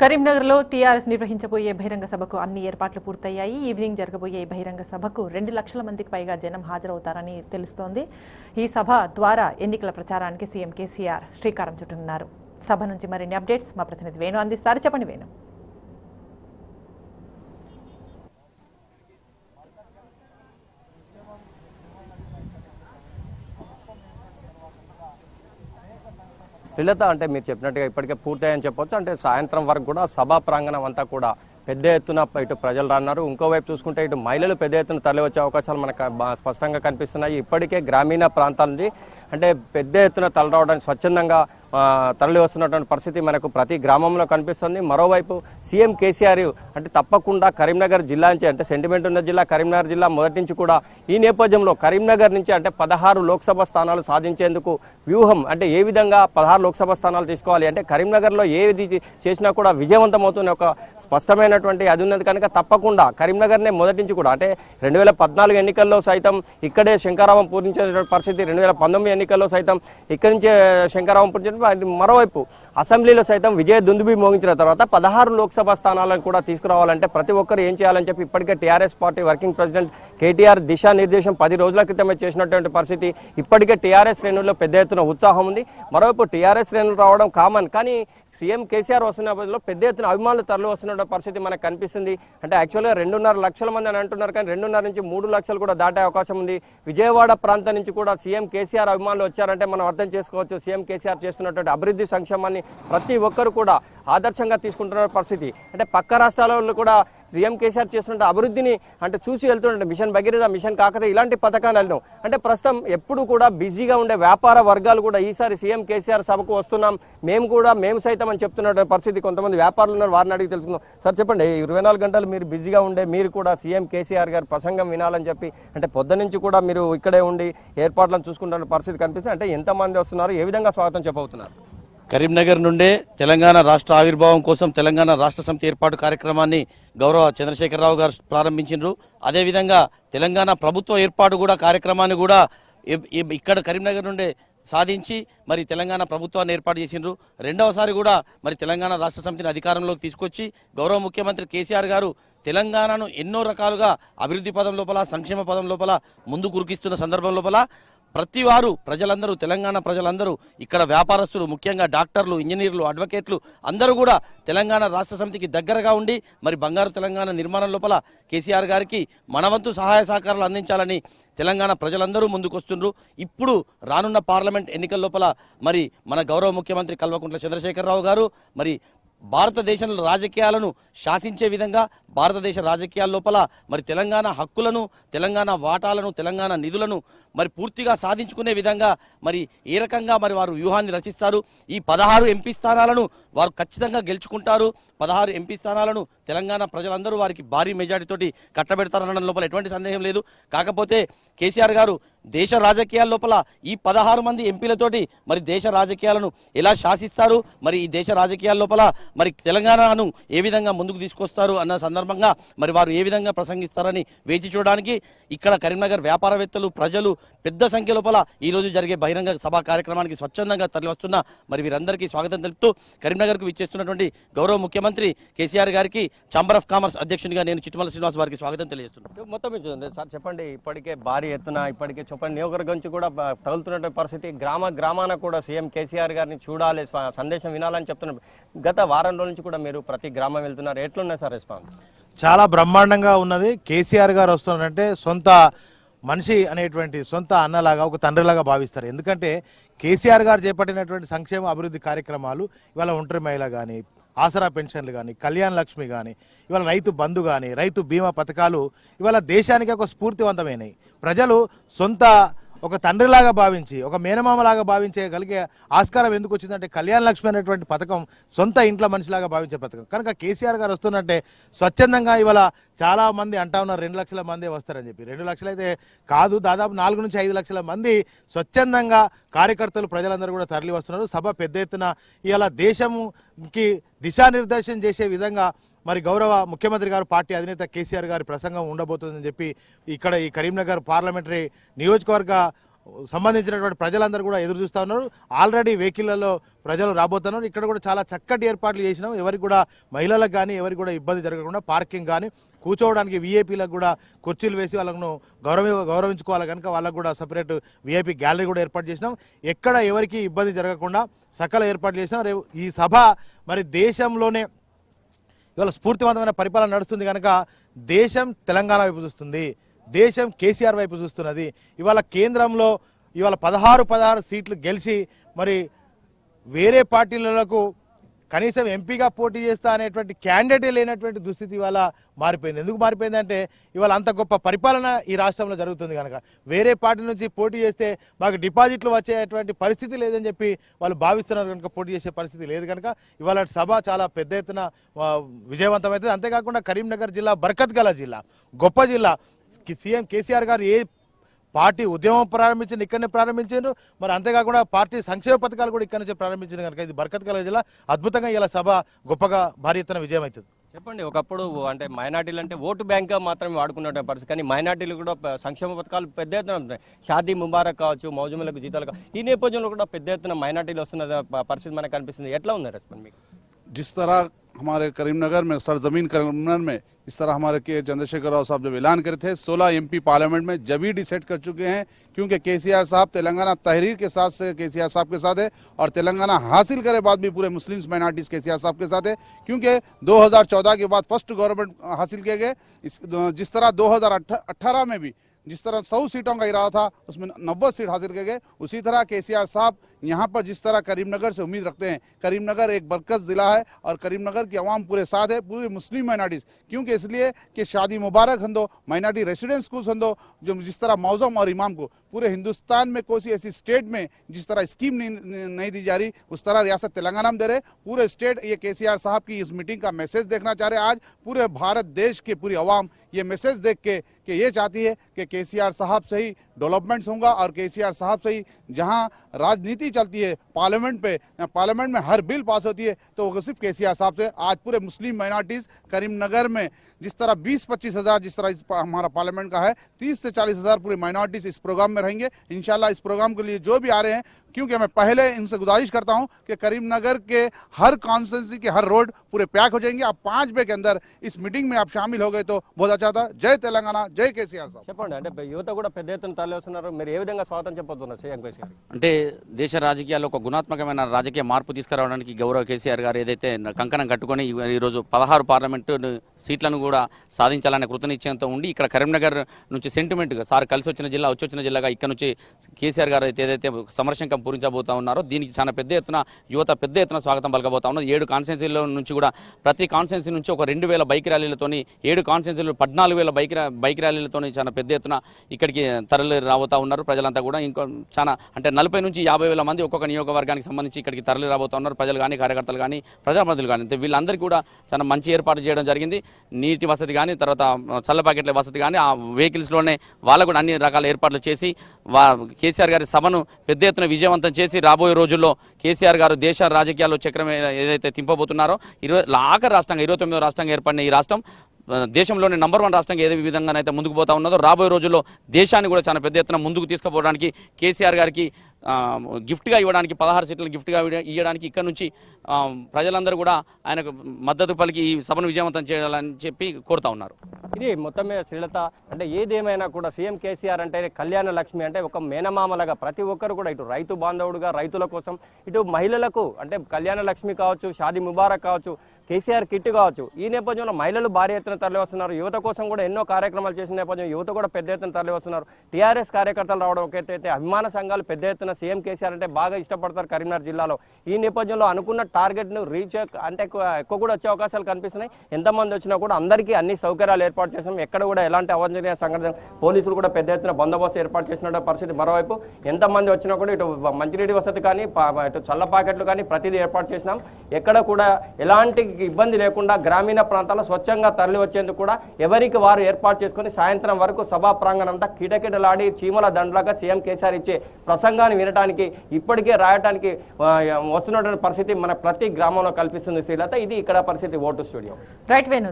కరీంనగర్లో టీఆర్ఎస్ నిర్వహించబోయే బహిరంగ సభకు అన్ని ఏర్పాట్లు పూర్తయ్యాయి. ఈవినింగ్ జరగబోయే బహిరంగ సభకు 2 లక్షల మందికి పైగా జనం హాజరవుతారని తెలుస్తోంది. ఈ సభ ద్వారా ఎన్నికల ప్రచారానికి సీఎం కేసీఆర్ శ్రీకారం చుట్టనున్నారు. సభ నుంచి మరిన్ని అప్డేట్స్ మా ప్రతినిధి వేణు అందిస్తారు. చెప్పండి వేణు. శ్రీలత, అంటే మీరు చెప్పినట్టుగా ఇప్పటికే పూర్తయ్యని చెప్పొచ్చు. అంటే సాయంత్రం వరకు కూడా సభా ప్రాంగణం అంతా కూడా పెద్ద ఎత్తున ఇటు ప్రజలు రాన్నారు. ఇంకోవైపు చూసుకుంటే ఇటు మహిళలు పెద్ద ఎత్తున తరలి వచ్చే అవకాశాలు మనకు స్పష్టంగా కనిపిస్తున్నాయి. ఇప్పటికే గ్రామీణ ప్రాంతాల నుంచి అంటే పెద్ద ఎత్తున తరలి రావడానికి స్వచ్ఛందంగా తరలి వస్తున్నటువంటి పరిస్థితి మనకు ప్రతి గ్రామంలో కనిపిస్తుంది. మరోవైపు సీఎం కేసీఆర్ అంటే తప్పకుండా కరీంనగర్ జిల్లా నుంచి, అంటే సెంటిమెంట్ ఉన్న జిల్లా కరీంనగర్ జిల్లా మొదటి నుంచి కూడా ఈ నేపథ్యంలో కరీంనగర్ నుంచి అంటే 16 లోక్సభ స్థానాలు సాధించేందుకు వ్యూహం, అంటే ఏ విధంగా 16 లోక్సభ స్థానాలు తీసుకోవాలి, అంటే కరీంనగర్లో ఏది చేసినా కూడా విజయవంతమవుతున్న ఒక స్పష్టమైనటువంటి అది ఉన్నది కనుక తప్పకుండా కరీంనగర్నే మొదటి నుంచి కూడా అంటే 2014 ఎన్నికల్లో సైతం ఇక్కడే శంకరావం పూరించేటువంటి పరిస్థితి, 2019 ఎన్నికల్లో సైతం ఇక్కడి నుంచే శంకరావం పూరించే. మరోవైపు అసెంబ్లీలో సైతం విజయ దుందుబి మోగించిన తర్వాత 16 లోక్సభ స్థానాలను కూడా తీసుకురావాలంటే ప్రతి ఒక్కరు ఏం చేయాలని చెప్పి ఇప్పటికే TRS party working president KTR దిశానిర్దేశం 10 రోజుల క్రితమే చేసినటువంటి పరిస్థితి. ఇప్పటికే టీఆర్ఎస్ శ్రేణుల్లో పెద్ద ఎత్తున ఉత్సాహం ఉంది. మరోవైపు టీఆర్ఎస్ శ్రేణులు రావడం కామన్, కానీ సీఎం కేసీఆర్ వస్తున్న బదులు పెద్ద ఎత్తున అభిమానులు తరలి వస్తున్న పరిస్థితి మనకు కనిపిస్తుంది. అంటే యాక్చువల్గా 2.5 లక్షల మంది అని అంటున్నారు, కానీ 2.5 నుంచి 3 లక్షలు కూడా దాటే అవకాశం ఉంది. విజయవాడ ప్రాంతం నుంచి కూడా సీఎం కేసీఆర్ అభిమానులు వచ్చారంటే మనం అర్థం చేసుకోవచ్చు సీఎం కేసీఆర్ చేస్తున్నటువంటి అభివృద్ధి సంక్షేమాన్ని ప్రతి ఒక్కరు కూడా ఆదర్శంగా తీసుకుంటున్న పరిస్థితి. అంటే పక్క రాష్ట్రాలలో కూడా సీఎం కేసీఆర్ చేస్తున్న అభివృద్ధిని అంటే చూసి వెళ్తుంటే మిషన్ భగీరథ, మిషన్ కాకతీయ ఇలాంటి పథకాలు వెళ్ళడం. అంటే ప్రస్తుతం ఎప్పుడు కూడా బిజీగా ఉండే వ్యాపార వర్గాలు కూడా ఈసారి సీఎం కేసీఆర్ సభకు వస్తున్నాం మేము సైతం అని చెప్తున్న పరిస్థితి. కొంతమంది వ్యాపారులు ఉన్నారు, వారిని అడిగి తెలుసుకుందాం. సార్ చెప్పండి, 24 గంటలు మీరు బిజీగా ఉండే మీరు కూడా సీఎం కేసీఆర్ గారి ప్రసంగం వినాలని చెప్పి అంటే పొద్దు నుంచి కూడా మీరు ఇక్కడే ఉండి ఏర్పాట్లను చూసుకుంటున్న పరిస్థితి కనిపిస్తుంది. అంటే ఎంతమంది వస్తున్నారు, ఏ విధంగా స్వాగతం చెప్పబోతున్నారు? కరీంనగర్ నుండే తెలంగాణ రాష్ట్ర ఆవిర్భావం కోసం తెలంగాణ రాష్ట్ర సమితి ఏర్పాటు కార్యక్రమాన్ని గౌరవ చంద్రశేఖరరావు గారు ప్రారంభించారు. అదేవిధంగా తెలంగాణ ప్రభుత్వ ఏర్పాటు కూడా కార్యక్రమాన్ని కూడా ఇక్కడ కరీంనగర్ నుండే సాధించి మరి తెలంగాణ ప్రభుత్వాన్ని ఏర్పాటు చేసిండ్రు. రెండవసారి కూడా మరి తెలంగాణ రాష్ట్ర సమితిని అధికారంలోకి తీసుకొచ్చి గౌరవ ముఖ్యమంత్రి కేసీఆర్ గారు తెలంగాణను ఎన్నో రకాలుగా అభివృద్ధి పదం లోపల, సంక్షేమ పదం లోపల ముందు కురికిస్తున్న సందర్భం లోపల ప్రతి వారు ప్రజలందరూ, తెలంగాణ ప్రజలందరూ, ఇక్కడ వ్యాపారస్తులు, ముఖ్యంగా డాక్టర్లు, ఇంజనీర్లు, అడ్వకేట్లు అందరూ కూడా తెలంగాణ రాష్ట్ర సమితికి దగ్గరగా ఉండి మరి బంగారు తెలంగాణ నిర్మాణం లోపల కేసీఆర్ గారికి మనవంతు సహాయ సహకారాలు అందించాలని తెలంగాణ ప్రజలందరూ ముందుకొస్తుండ్రు. ఇప్పుడు రానున్న పార్లమెంట్ ఎన్నికల లోపల మరి మన గౌరవ ముఖ్యమంత్రి కల్వకుంట్ల చంద్రశేఖరరావు గారు మరి భారతదేశంలో రాజకీయాలను శాసించే విధంగా భారతదేశ రాజకీయాల లోపల మరి తెలంగాణ హక్కులను, తెలంగాణ వాటాలను, తెలంగాణ నిధులను మరి పూర్తిగా సాధించుకునే విధంగా మరి ఏ రకంగా మరి వారు వ్యూహాన్ని రచిస్తారు. ఈ 16 ఎంపీ స్థానాలను వారు ఖచ్చితంగా గెలుచుకుంటారు. 16 ఎంపీ స్థానాలను తెలంగాణ ప్రజలందరూ వారికి భారీ మెజారిటీతోటి కట్టబెడతారనడం లోపల ఎటువంటి సందేహం లేదు. కాకపోతే కేసీఆర్ గారు దేశ రాజకీయాల లోపల ఈ 16 మంది ఎంపీలతోటి మరి దేశ రాజకీయాలను ఎలా శాసిస్తారు, మరి ఈ దేశ రాజకీయాల లోపల మరి తెలంగాణను ఏ విధంగా ముందుకు తీసుకొస్తారు అన్న సందర్భంగా మరి వారు ఏ విధంగా ప్రసంగిస్తారని వేచి చూడడానికి ఇక్కడ కరీంనగర్ వ్యాపారవేత్తలు, ప్రజలు పెద్ద సంఖ్య లోపల ఈ రోజు జరిగే బహిరంగ సభా కార్యక్రమానికి స్వచ్ఛందంగా తరలి వస్తున్న మరి వీరందరికీ స్వాగతం తెలుపుతూ కరీంనగర్కు విచ్చేస్తున్నటువంటి గౌరవ ముఖ్యమంత్రి కేసీఆర్ గారికి ఛాంబర్ ఆఫ్ కామర్స్ అధ్యక్షునిగా నేను చిట్టుమల శ్రీనివాస్ వారికి స్వాగతం తెలియజేస్తున్నాను. మొత్తం సార్ చెప్పండి, ఇప్పటికే భారీ ఎత్తున ఇప్పటికే చెప్పండి నియోజకవర్గం నుంచి కూడా తగులుతున్న పరిస్థితి, గ్రామాన కూడా సీఎం కేసీఆర్ గారిని చూడాలి, సందేశం వినాలని చెప్తున్నారు. గత వారం రోజుల నుంచి కూడా మీరు ప్రతి గ్రామం వెళ్తున్నారు, ఎట్లున్నాయి సార్ రెస్పాన్స్? చాలా బ్రహ్మాండంగా ఉన్నది. కేసీఆర్ గారు వస్తున్నారంటే సొంత మనిషి అనేటువంటి సొంత అన్నలాగా, ఒక తండ్రిలాగా భావిస్తారు. ఎందుకంటే కేసీఆర్ గారు చేపట్టినటువంటి సంక్షేమ అభివృద్ధి కార్యక్రమాలు ఇవాళ ఒంటరి మహిళ కానీ, ఆసరా పెన్షన్లు కానీ, కళ్యాణ లక్ష్మి కానీ, ఇవాళ రైతు బంధు కానీ, రైతు బీమా పథకాలు ఇవాళ దేశానికి ఒక స్ఫూర్తివంతమైనవి. ప్రజలు సొంత ఒక తండ్రిలాగా భావించి, ఒక మేనమామలాగా భావించగలిగే ఆస్కారం ఎందుకు వచ్చిందంటే కళ్యాణ లక్ష్మి అనేటువంటి పథకం సొంత ఇంట్లో మనిషిలాగా భావించే పథకం కనుక కేసీఆర్ గారు వస్తున్నట్టే స్వచ్ఛందంగా ఇవాళ చాలా మంది అంటా ఉన్నారు 2 లక్షల మంది వస్తారని చెప్పి. 2 లక్షలు అయితే కాదు, దాదాపు 4 నుంచి 5 లక్షల మంది స్వచ్ఛందంగా కార్యకర్తలు, ప్రజలందరూ కూడా తరలి వస్తున్నారు. సభ పెద్ద ఎత్తున ఇవాళ దేశంకి దిశానిర్దేశం చేసే విధంగా మరి గౌరవ ముఖ్యమంత్రి గారు, పార్టీ అధినేత కేసీఆర్ గారి ప్రసంగం ఉండబోతుందని చెప్పి ఇక్కడ ఈ కరీంనగర్ పార్లమెంటరీ నియోజకవర్గ సంబంధించినటువంటి ప్రజలందరూ కూడా ఎదురు చూస్తూ ఉన్నారు. ఆల్రెడీ వెహికల్లలో ప్రజలు రాబోతున్నారు. ఇక్కడ కూడా చాలా చక్కటి ఏర్పాట్లు చేసినాం. ఎవరికి కూడా మహిళలకు కానీ ఎవరికి కూడా ఇబ్బంది జరగకుండా పార్కింగ్ కానీ కూర్చోవడానికి వీఐపీలకు కూడా కుర్చీలు వేసి వాళ్ళను గౌరవించుకోవాలి కనుక వాళ్ళకు కూడా సపరేట్ వీఐపీ గ్యాలరీ కూడా ఏర్పాటు చేసినాం. ఎక్కడ ఎవరికి ఇబ్బంది జరగకుండా సకల ఏర్పాట్లు చేసినాం. రేపు ఈ సభ మరి దేశంలోనే ఇవాళ స్ఫూర్తివంతమైన పరిపాలన నడుస్తుంది కనుక దేశం తెలంగాణ వైపు చూస్తుంది, దేశం కేసీఆర్ వైపు చూస్తున్నది. ఇవాళ కేంద్రంలో ఇవాళ 16 సీట్లు గెలిచి మరి వేరే పార్టీలకు కనీసం ఎంపీగా పోటీ చేస్తా అనేటువంటి క్యాండిడేటే లేనటువంటి దుస్థితి ఇవాళ మారిపోయింది. ఎందుకు మారిపోయిందంటే ఇవాళ అంత గొప్ప పరిపాలన ఈ రాష్ట్రంలో జరుగుతుంది కనుక వేరే పార్టీ నుంచి పోటీ చేస్తే మాకు డిపాజిట్లు వచ్చేటువంటి పరిస్థితి లేదని చెప్పి వాళ్ళు భావిస్తున్నారు కనుక పోటీ చేసే పరిస్థితి లేదు కనుక ఇవాళ సభ చాలా పెద్ద ఎత్తున విజయవంతమవుతుంది. అంతేకాకుండా కరీంనగర్ జిల్లా బర్కత్ గల జిల్లా, గొప్ప జిల్లా. సీఎం కేసీఆర్ గారు ఏ పార్టీ ఉద్యమం ప్రారంభించింది ఇక్కడనే ప్రారంభించారు, మరి అంతేకాకుండా పార్టీ సంక్షేమ పథకాలు కూడా ఇక్కడ నుంచే ప్రారంభించింది కనుక ఇది బర్కత్ గల జిల్లా. అద్భుతంగా ఇలా సభ గొప్పగా భారీ ఎత్తున విజయం అవుతుంది. చెప్పండి, ఒకప్పుడు అంటే మైనార్టీలు అంటే ఓటు బ్యాంక్గా మాత్రమే వాడుకునే పరిస్థితి, కానీ మైనార్టీలు కూడా సంక్షేమ పథకాలు పెద్ద ఎత్తున ఉన్నాయి. షాదీ ముబారక్ కావచ్చు, మౌజుములకు జీతాలు కావచ్చు, ఈ నేపథ్యంలో కూడా పెద్ద ఎత్తున మైనార్టీలు వస్తున్న పరిస్థితి మనకు కనిపిస్తుంది. ఎట్లా ఉంది రెస్పాన్స్ మీకు? जिस तरह हमारे करीमनगर में सरजमीन करीमनगर में इस तरह हमारे के चंद्रशेखर राव साहब जब ऐलान करे थे 16 एमपी पार्लियामेंट में जब ही डिसाइड कर चुके हैं, क्योंकि केसीआर साहब तेलंगाना तहरीर के साथ से केसीआर साहब के साथ है और तेलंगाना हासिल करे बाद भी पूरे मुस्लिम्स माइनॉरिटीज केसीआर साहब के साथ है, क्योंकि 2014 के बाद फर्स्ट गवर्नमेंट हासिल किए गए। जिस तरह 2018 में भी जिस तरह 100 सीटों का इरादा था उसमें 90 सीट हासिल किए गए, उसी तरह केसीआर साहब यहाँ पर जिस तरह करीमनगर से उम्मीद रखते हैं। करीमनगर एक बरकत जिला है और करीमनगर की आवाम पूरे साथ है, पूरे मुस्लिम माइनॉरिटीज, क्योंकि इसलिए कि शादी मुबारक हंदो, माइनॉरिटी रेसिडेंस स्कूल हंदो, जो जिस तरह मौजम और इमाम को पूरे हिंदुस्तान में कोई ऐसी स्टेट में जिस तरह स्कीम नहीं दी जा रही उस तरह रियासत तेलंगाना में दे रहे। पूरे स्टेट ये केसीआर साहब की इस मीटिंग का मैसेज देखना चाह रहे। आज पूरे भारत देश की पूरी आवाम ये मैसेज देख के कि ये चाहती है कि केसीआर साहब से ही डेवलपमेंट्स होगा और केसीआर साहब से ही जहां राजनीति चलती है पार्लियामेंट में हर बिल पास होती है तो वो सिर्फ केसीआर साहब से। आज पूरे मुस्लिम माइनॉरिटीज करीमनगर में जिस तरह 20-25 हज़ार जिस तरह हमारा पार्लियामेंट का है 30 से 40 हज़ार पूरे माइनॉरिटीज इस प्रोग्राम में रहेंगे इंशाल्लाह। इस प्रोग्राम के लिए जो भी आ रहे हैं, क्योंकि मैं पहले इनसे गुजारिश करता हूं कि करीमनगर के हर कॉन्स्टिट्यूंसी के हर रोड पूरे पैक हो जाएंगे। आप 5 बजे के अंदर इस मीटिंग में आप शामिल हो गए तो बहुत अच्छा था। जय तेलंगाना, जय केसीआर साहब। చెప్పండి, అంటే యువత కూడా పెద్ద ఎత్తున తరలివస్తున్నారు, మీరు ఏ విధంగా స్వాగతం చెప్పబోతున్నారు సీఎం కేసీఆర్? అంటే దేశ రాజకీయాల్లో ఒక గుణాత్మకమైన రాజకీయ మార్పు తీసుకురావడానికి గౌరవ కేసీఆర్ గారు ఏదైతే కంకణం కట్టుకొని ఈరోజు 16 పార్లమెంటు సీట్లను కూడా సాధించాలనే కృతనిశ్చయంతో ఉండి ఇక్కడ కరీంనగర్ నుంచి సెంటిమెంట్గా సార్ కలిసి వచ్చిన జిల్లా వచ్చిన జిల్లాగా ఇక్కడ నుంచి కేసీఆర్ గారు ఏదైతే సమరశంకం పూరించబోతా ఉన్నారో దీనికి చాలా పెద్ద ఎత్తున యువత పెద్ద ఎత్తున స్వాగతం పలకబోతా ఉన్నది. 7 కాన్స్టిట్యున్సీల నుంచి కూడా ప్రతి కాన్స్టిట్యున్సీ నుంచి ఒక 2000 బైక్ ర్యాలీలతోని 7 కాన్స్టిట్యున్సీలు 14000 బైక్ ర్యాలీలతోని చాలా పెద్ద ఎత్తున ఇక్కడికి తరలి రాబోతా ఉన్నారు ప్రజలంతా కూడా. ఇంకో చాలా అంటే 40 నుంచి 50,000 మంది ఒక్కొక్క నియోజకవర్గానికి సంబంధించి ఇక్కడికి తరలి రాబోతా ఉన్నారు. ప్రజలు కానీ కార్యకర్తలు కానీ ప్రజాప్రతినిధులు కానీ వీళ్ళందరికీ కూడా చాలా మంచి ఏర్పాటు చేయడం జరిగింది. నీటి వసతి కానీ తర్వాత చల్ల ప్యాకెట్ల వసతి కానీ ఆ వెహికల్స్లోనే వాళ్ళకు కూడా అన్ని రకాల ఏర్పాట్లు చేసి కేసీఆర్ గారి సభను పెద్ద ఎత్తున విజయవంతం చేసి రాబోయే రోజుల్లో కేసీఆర్ గారు దేశ రాజకీయాల్లో చక్రం ఏదైతే తింపబోతున్నారో ఆఖరి రాష్ట్రంగా 29వ రాష్ట్రంగా ఏర్పడిన ఈ రాష్ట్రం దేశంలోని నంబర్ 1 రాష్ట్రంగా ఏ విధంగానైతే ముందుకు పోతా ఉన్నదో రాబోయే రోజుల్లో దేశాన్ని కూడా చాలా పెద్ద ఎత్తున ముందుకు తీసుకుపోవడానికి కేసీఆర్ గారికి గిఫ్ట్గా ఇవ్వడానికి 16 సీట్లను గిఫ్ట్గా ఇవ్వడానికి ఇక్కడ నుంచి ప్రజలందరూ కూడా ఆయనకు మద్దతు పలికి ఈ సభను విజయవంతం చేయాలని చెప్పి కోరుతా ఉన్నారు. ఇది మొత్తమే శ్రీలత, అంటే ఏదేమైనా కూడా సీఎం కేసీఆర్ అంటే కళ్యాణ లక్ష్మి, అంటే ఒక మేనమామలాగా ప్రతి ఒక్కరు కూడా ఇటు రైతు బాంధవుడుగా రైతుల కోసం, ఇటు మహిళలకు అంటే కళ్యాణ లక్ష్మి కావచ్చు, షాదీ ముబారక్ కావచ్చు, కేసీఆర్ కిట్ కావచ్చు. ఈ నేపథ్యంలో మహిళలు భారీ ఎత్తున తరలి వస్తున్నారు. యువత కోసం కూడా ఎన్నో కార్యక్రమాలు చేసిన నేపథ్యం యువత కూడా పెద్ద ఎత్తున తరలి వస్తున్నారు. టీఆర్ఎస్ కార్యకర్తలు రావడం ఒకటైతే అభిమాన సంఘాలు పెద్ద ఎత్తున సీఎం కేసీఆర్ అంటే బాగా ఇష్టపడతారు కరీంనగర్ జిల్లాలో. ఈ నేపథ్యంలో అనుకున్న టార్గెట్ ను రీచ్ అంటే ఎక్కువ కూడా వచ్చే అవకాశాలు కనిపిస్తున్నాయి. ఎంతమంది వచ్చినా కూడా అందరికీ అన్ని సౌకర్యాలు ఏర్పాటు చేసాం. ఎక్కడ కూడా ఎలాంటి అవాంఛనీయ సంఘటన పోలీసులు కూడా పెద్ద ఎత్తున బందోబస్తు ఏర్పాటు చేసిన పరిస్థితి. మరోవైపు ఎంతమంది వచ్చినా కూడా ఇటు మంచినీటి వసతి కానీ ఇటు చల్ల ప్యాకెట్లు కానీ ప్రతిదీ ఏర్పాటు చేసినాం. ఎక్కడ కూడా ఎలాంటి ఇబ్బంది లేకుండా గ్రామీణ ప్రాంతాల్లో స్వచ్ఛంగా తరలి వచ్చేందుకు కూడా ఎవరికి వారు ఏర్పాటు చేసుకుని సాయంత్రం వరకు సభా ప్రాంగణం అంతా కిటకిటలాడి చీమల దండలాగా సీఎం కేసీఆర్ ఇచ్చే ప్రసంగాన్ని వినడానికి ఇప్పటికే రాయడానికి వస్తున్నటువంటి పరిస్థితి మన ప్రతి గ్రామంలో కల్పిస్తుంది శ్రీలత. ఇది ఇక్కడ పరిస్థితి. Vote studio. రైట్ వేణు.